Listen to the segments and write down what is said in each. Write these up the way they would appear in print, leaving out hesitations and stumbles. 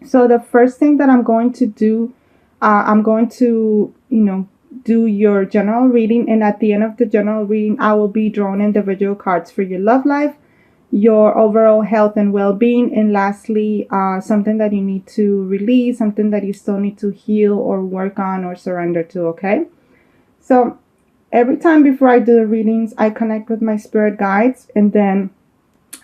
So the first thing that I'm going to do, I'm going to, do your general reading. And at the end of the general reading, I will be drawing individual cards for your love life, your overall health and well-being, and lastly, something that you need to release, something that you still need to heal or work on or surrender to. Okay. So every time before I do the readings, I connect with my spirit guides, and then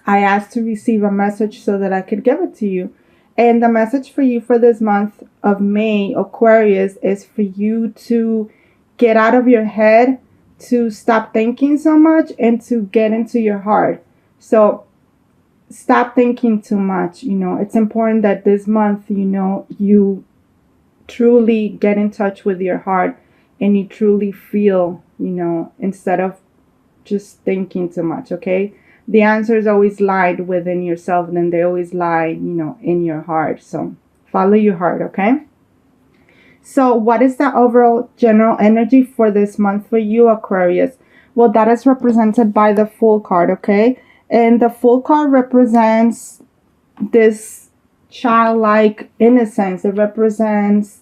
I ask to receive a message so that I could give it to you. And the message for you for this month of May, Aquarius, is for you to get out of your head, to stop thinking so much, and to get into your heart. So stop thinking too much. It's important that this month, you truly get in touch with your heart and you truly feel, instead of just thinking too much. Okay. The answers always lie within yourself, and then they always lie, in your heart. So follow your heart. Okay. So what is the overall general energy for this month for you, Aquarius? Well, that is represented by the Fool card. Okay. And the Fool card represents this childlike innocence. It represents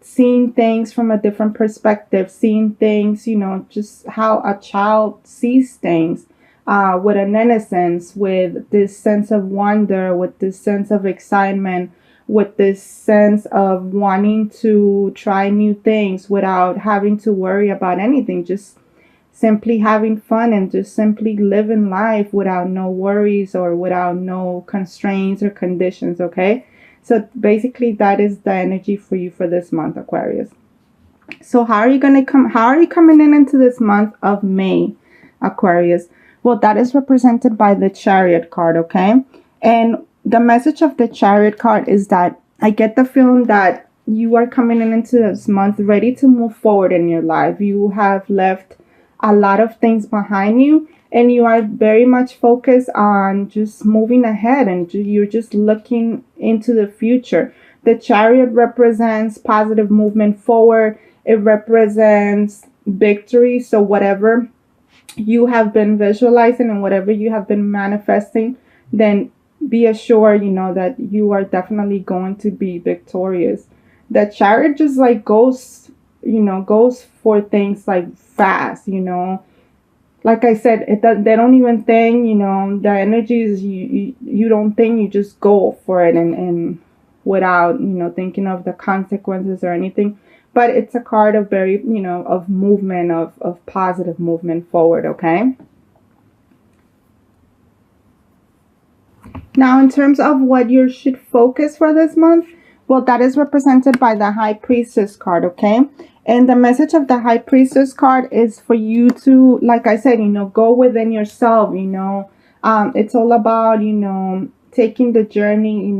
seeing things from a different perspective, seeing things, just how a child sees things, with an innocence, with this sense of wonder, with this sense of excitement, with this sense of wanting to try new things without having to worry about anything, just simply having fun and just simply living life without no worries or without no constraints or conditions. Okay. So basically that is the energy for you for this month, Aquarius. So how are you coming into this month of May, Aquarius? Well, that is represented by the Chariot card. Okay. And the message of the Chariot card is that I get the feeling that you are coming into this month ready to move forward in your life. You have left a lot of things behind you, and you are very much focused on just moving ahead, and you're just looking into the future. The Chariot represents positive movement forward. It represents victory. So whatever you have been visualizing and whatever you have been manifesting, then be assured, that you are definitely going to be victorious. The Chariot just like goes, goes for things like fast, like I said, they don't even think, the energy is you don't think, you just go for it, and without, thinking of the consequences or anything. But it's a card of very, of movement, of positive movement forward. Okay. Now, in terms of what you should focus for this month, well, that is represented by the High Priestess card. Okay. And the message of the High Priestess card is for you to, like I said, go within yourself. It's all about, taking the journey,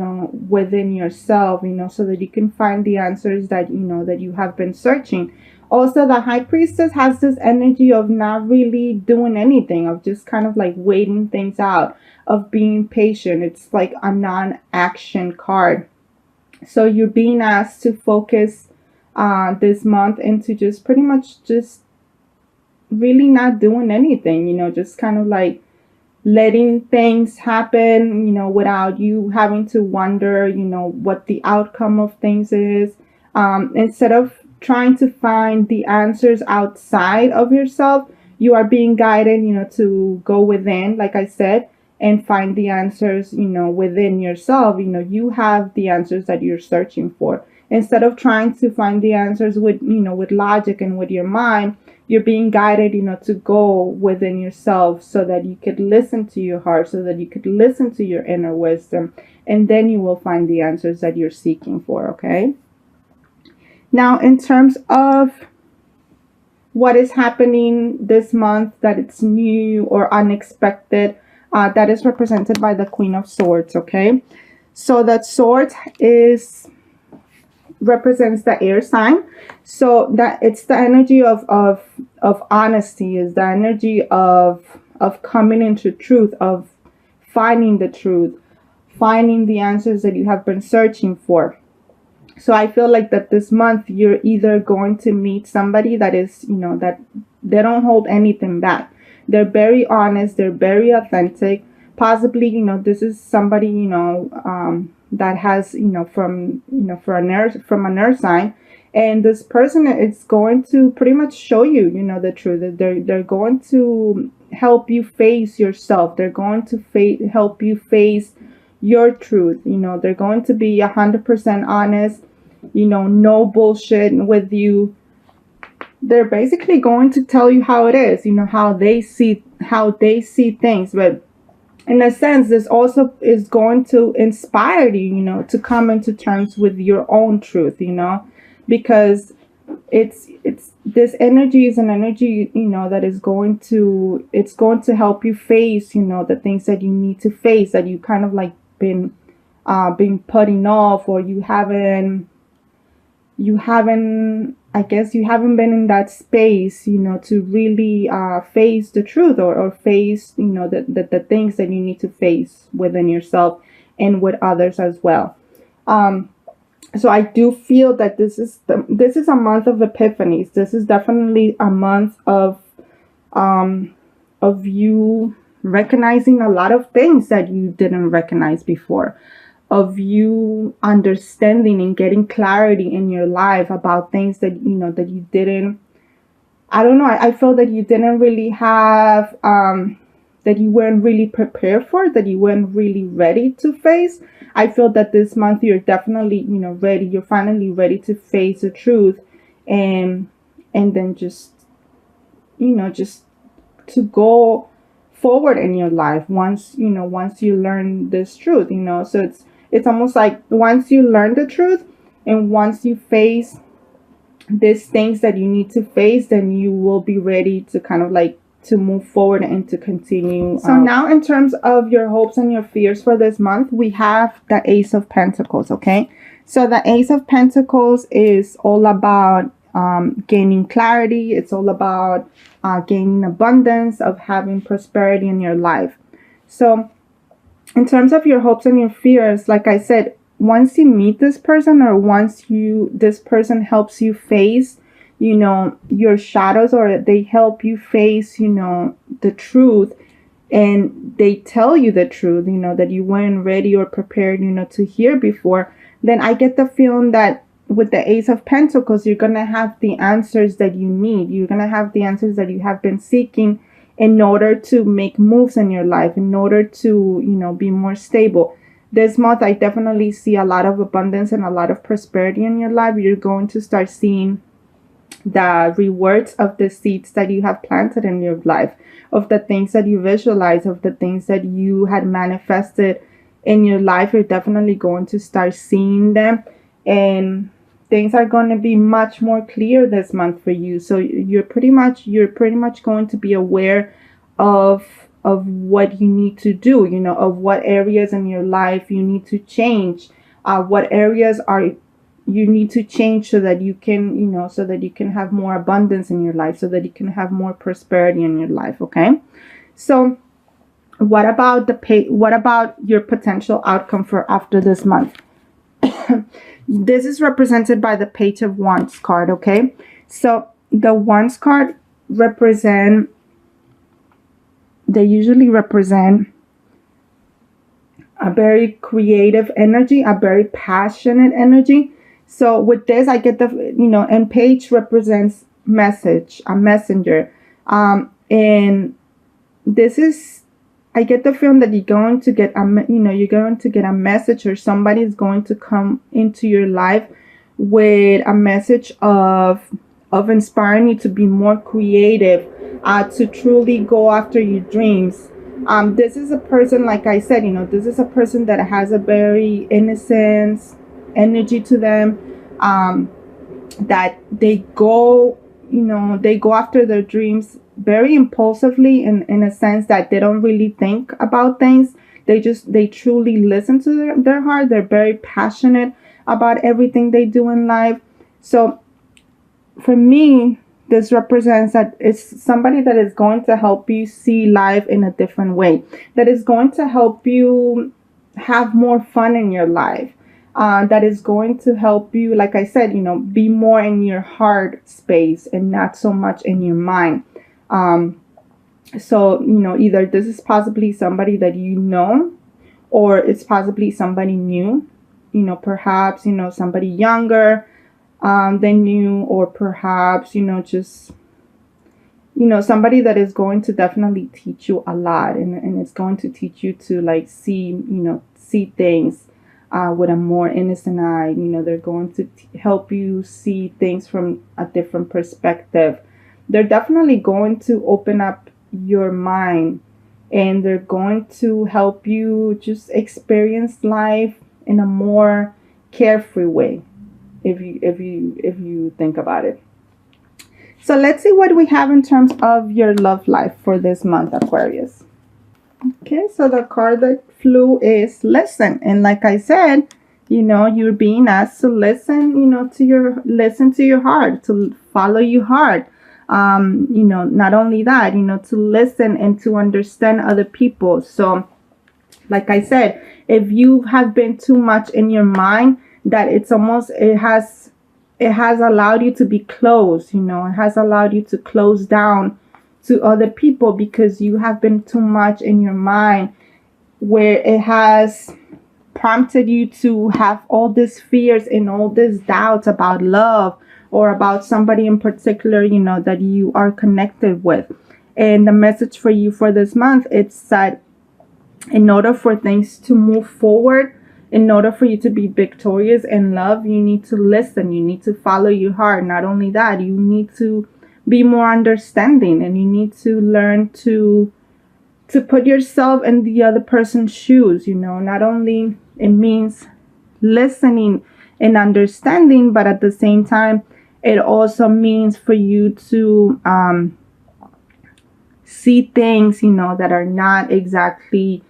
within yourself, so that you can find the answers that, that you have been searching. Also, the High Priestess has this energy of not really doing anything, of just kind of like waiting things out, of being patient. It's like a non-action card. So you're being asked to focus this month into just pretty much just really not doing anything, just kind of like letting things happen, without you having to wonder, what the outcome of things is. Instead of trying to find the answers outside of yourself, you are being guided, to go within, like I said, and find the answers, within yourself. You have the answers that you're searching for. Instead of trying to find the answers with, with logic and with your mind, you're being guided, to go within yourself so that you could listen to your heart, so that you could listen to your inner wisdom, and then you will find the answers that you're seeking for. Okay. Now, in terms of what is happening this month that it's new or unexpected, that is represented by the Queen of Swords. Okay. So that sword represents the air sign, so that it's the energy of honesty, is the energy of coming into truth, of finding the truth, finding the answers that you have been searching for. So I feel like that this month you're either going to meet somebody that is, that they don't hold anything back. They're very honest, they're very authentic. Possibly, this is somebody, that has, from an earth sign. And this person is going to pretty much show you, the truth. They're going to help you face yourself. They're going to help you face your truth. They're going to be 100% honest, no bullshit with you. They're basically going to tell you how it is, how they see things. But in a sense, this also is going to inspire you, to come into terms with your own truth, because it's this energy is an energy, that is going to help you face, the things that you need to face, that you kind of like been putting off, or you haven't I guess you haven't been in that space, to really face the truth, or face, the things that you need to face within yourself and with others as well. So I do feel that this is a month of epiphanies. This is definitely a month of you recognizing a lot of things that you didn't recognize before, of you understanding and getting clarity in your life about things that that you didn't, I don't know, I feel that you didn't really have, that you weren't really prepared for, that you weren't really ready to face. I feel that this month you're definitely, ready. You're finally ready to face the truth, and then just to go forward in your life once you learn this truth. So it's almost like once you learn the truth and once you face these things that you need to face, then you will be ready to kind of like to move forward and to continue. So now, in terms of your hopes and your fears for this month, we have the Ace of Pentacles. Okay, so the Ace of Pentacles is all about gaining clarity. It's all about gaining abundance, of having prosperity in your life. So in terms of your hopes and your fears, like I said, once you meet this person, or once this person helps you face, your shadows, or they help you face, the truth, and they tell you the truth, that you weren't ready or prepared, to hear before, then I get the feeling that with the Ace of Pentacles, you're going to have the answers that you need. You're going to have the answers that you have been seeking in order to make moves in your life, in order to, be more stable. This month, I definitely see a lot of abundance and a lot of prosperity in your life. You're going to start seeing the rewards of the seeds that you have planted in your life, of the things that you visualize, of the things that you had manifested in your life. You're definitely going to start seeing them, and things are going to be much more clear this month for you. So you're pretty much going to be aware of what you need to do, of what areas in your life you need to change, what areas you need to change so that you can, so that you can have more abundance in your life, so that you can have more prosperity in your life. Okay. So what about your potential outcome for after this month? This is represented by the Page of Wands card. Okay. So the Wands card they usually represent a very creative energy, a very passionate energy. So with this, I get and Page represents a messenger. And this is, I get the feeling that you're going to get a message, or somebody is going to come into your life with a message of inspiring you to be more creative, to truly go after your dreams. This is a person, like I said, this is a person that has a very innocent energy to them, that they go after their dreams very impulsively, in a sense that they don't really think about things. They truly listen to their heart. They're very passionate about everything they do in life. So for me, this represents that it's somebody that is going to help you see life in a different way, that is going to help you have more fun in your life, that is going to help you, like I said, be more in your heart space and not so much in your mind. So, either this is possibly somebody that or it's possibly somebody new perhaps, somebody younger than you, or perhaps, just, somebody that is going to definitely teach you a lot, and it's going to teach you to like see things with a more innocent eye. They're going to help you see things from a different perspective. They're definitely going to open up your mind, and they're going to help you just experience life in a more carefree way, if you think about it. So let's see what we have in terms of your love life for this month, Aquarius. Okay, so the card that flew is listen. And like I said, you're being asked to listen, listen to your heart, to follow your heart. Not only that, to listen and to understand other people. So like I said, if you have been too much in your mind, that it has allowed you to be closed, it has allowed you to close down to other people because you have been too much in your mind, where it has prompted you to have all these fears and all these doubts about love, or about somebody in particular, that you are connected with. And the message for you for this month, it's that in order for things to move forward, in order for you to be victorious in love, you need to listen. You need to follow your heart. Not only that, you need to be more understanding, and you need to learn to put yourself in the other person's shoes. Not only it means listening and understanding, but at the same time, it also means for you to see things, that are not exactly,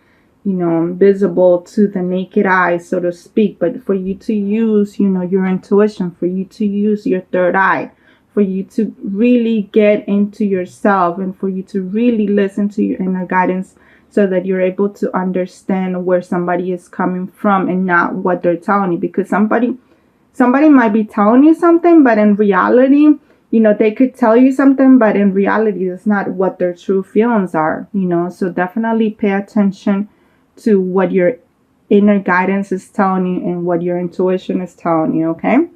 visible to the naked eye, so to speak, but for you to use, your intuition, for you to use your third eye, for you to really get into yourself, and for you to really listen to your inner guidance, so that you're able to understand where somebody is coming from and not what they're telling you. Because somebody might be telling you something, but in reality, they could tell you something, but in reality, that's not what their true feelings are, So definitely pay attention to what your inner guidance is telling you and what your intuition is telling you, okay?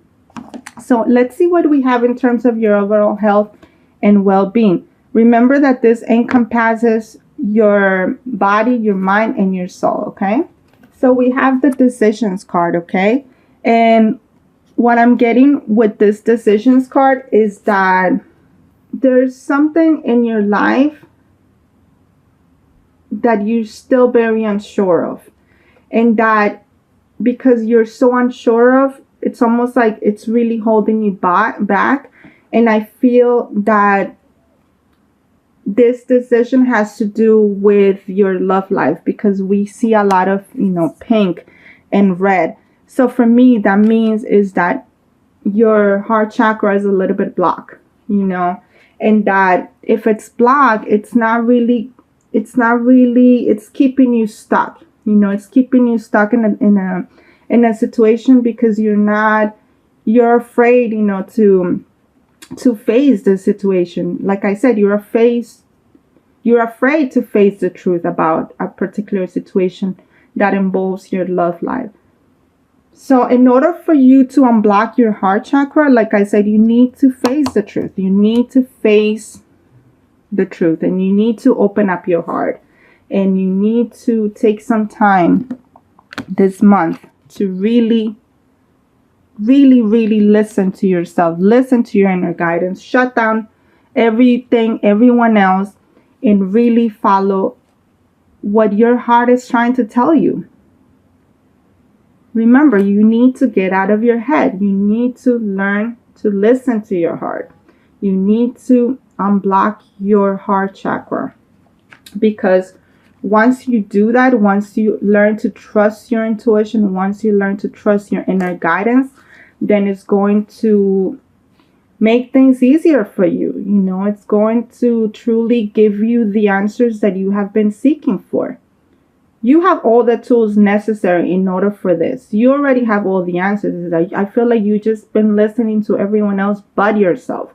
So let's see what we have in terms of your overall health and well-being. Remember that this encompasses your body, your mind, and your soul, okay? So we have the decisions card, okay? And what I'm getting with this decisions card is that there's something in your life that you're still very unsure of. And that because you're so unsure of, it's almost like it's really holding you back. And I feel that this decision has to do with your love life, because we see a lot of, pink and red. So for me, that means is that your heart chakra is a little bit blocked, and that if it's blocked, it's keeping you stuck. It's keeping you stuck in a situation because you're afraid, to face the situation. Like I said, you're afraid to face the truth about a particular situation that involves your love life. So in order for you to unblock your heart chakra, like I said, you need to face the truth. You need to face the truth, and you need to open up your heart, and you need to take some time this month to really, really, really listen to yourself, listen to your inner guidance, shut down everyone else, and really follow what your heart is trying to tell you. Remember, you need to get out of your head. You need to learn to listen to your heart. You need to unblock your heart chakra, because once you do that, once you learn to trust your intuition, once you learn to trust your inner guidance, then it's going to make things easier for you. It's going to truly give you the answers that you have been seeking for. You have all the tools necessary in order for this. You already have all the answers. I feel like you just been listening to everyone else but yourself.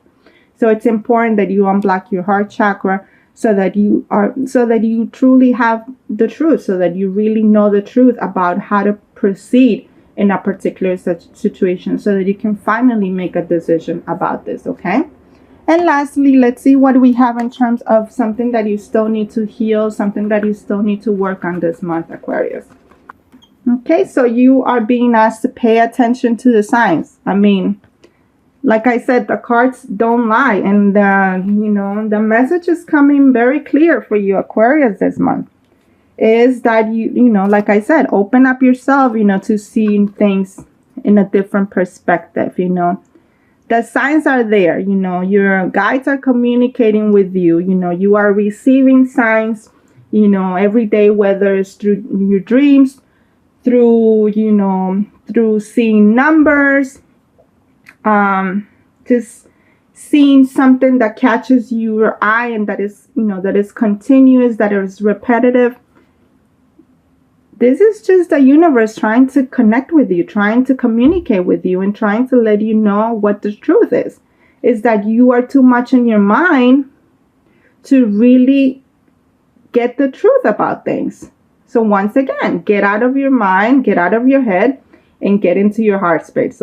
So it's important that you unblock your heart chakra, so that you truly have the truth, so that you really know the truth about how to proceed in a particular situation so that you can finally make a decision about this, okay? And lastly, let's see what we have in terms of something that you still need to heal, something that you still need to work on this month, Aquarius. Okay, so you are being asked to pay attention to the signs. I mean, like I said, the cards don't lie, and the message is coming very clear for you, Aquarius, this month. Is that like I said, open up yourself, to seeing things in a different perspective. The signs are there. Your guides are communicating with you. You are receiving signs, every day, whether it's through your dreams, through seeing numbers, just seeing something that catches your eye and that is continuous, that is repetitive. This is just the universe trying to connect with you, trying to communicate with you, and trying to let you know what the truth is that you are too much in your mind to really get the truth about things. So once again, get out of your mind, get out of your head, and get into your heart space.